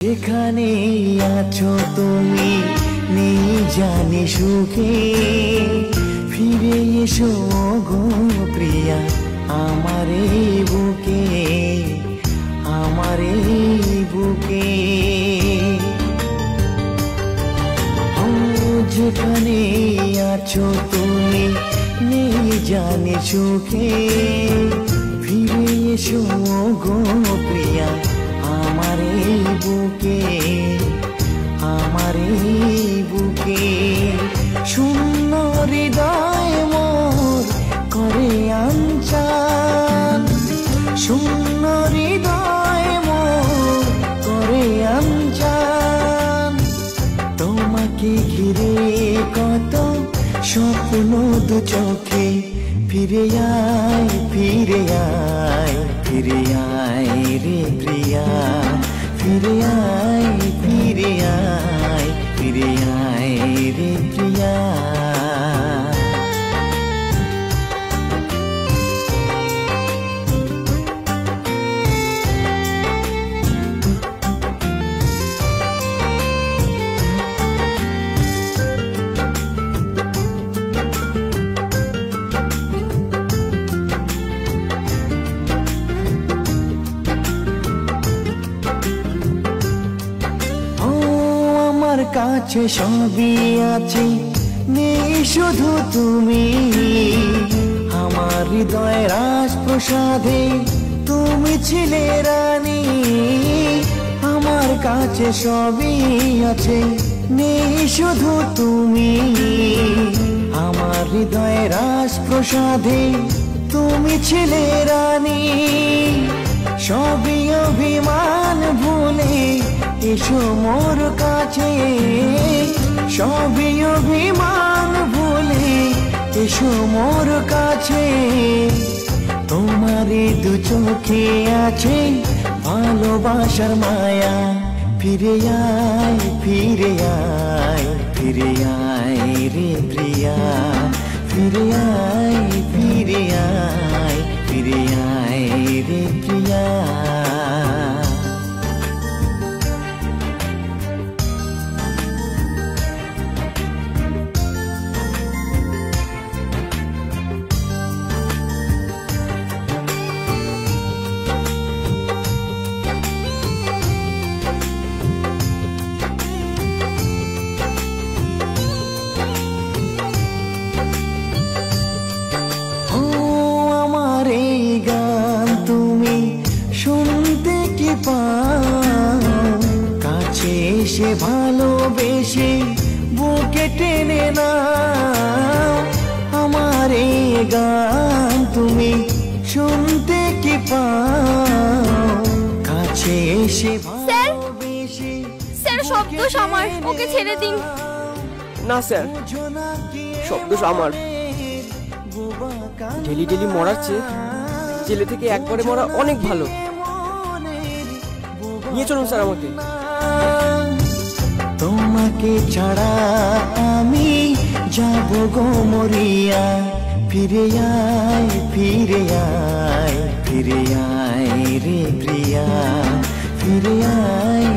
যেখানে আছো তুমি নেই জানি সুখে, ফিরে এসো গো প্রিয়া আমার এই বুকে, আমার এই বুকে। যেখানে আছো তুমি নেই জানি সুখে, ফিরে এসো গো প্রিয়া আমার এই বুকে, আমার এই বুকে। শূন্য হৃদয় মোর করে আঞ্চান, শূন্য হৃদয় মোর করে আঞ্চান। তোমাকে ঘিরে কত স্বপ্ন দু চোখে, ফিরে আয় ফিরে আয় ফিরে আয় রে প্রিয়া, ফিরে আয় ফিরে আয় ফিরে আয় রে প্রিয়া। কাছে সবই আছে নেই শুধু তুমি, আমার হৃদয় রাজপ্রসাদে তুমি ছিলে রানী। আমার কাছে সবই আছে নেই শুধু তুমি, আমার হৃদয় রাজপ্রসাদে তুমি ছিলে রানী। সবই অভিমান ভুলে এসো মোর কাছে, সবই অভিমান ভুলে এসো মোর কাছে। তোমার দু চোখে আছে ভালোবাসার মায়া, ফিরে আয় ফিরে আয় ফিরে আয় রে প্রিয়া, ফিরে আয় ফিরে আয় ফিরে আয় রে প্রিয়া। কাছে এসে ভালোবেসে বুকে টেনে নাও, আমার এই গান তুমি শুনতে কি পাও। কাছে এসে ভালোবেসে। স্যার শব্দ আমার, ওকে ছেড়ে দিন। না স্যার, শব্দ আমার। ডেলি ডেলি মরার চেয়ে জেলে থেকে একবারে মরা অনেক ভালো। নিয়ে চলুন স্যার আমাকে। তোমাকে ছাড়া আমি যাব গো মরিয়া, ফিরে আয় ফিরে আয় ফিরে আয় রে প্রিয়া, ফিরে আয়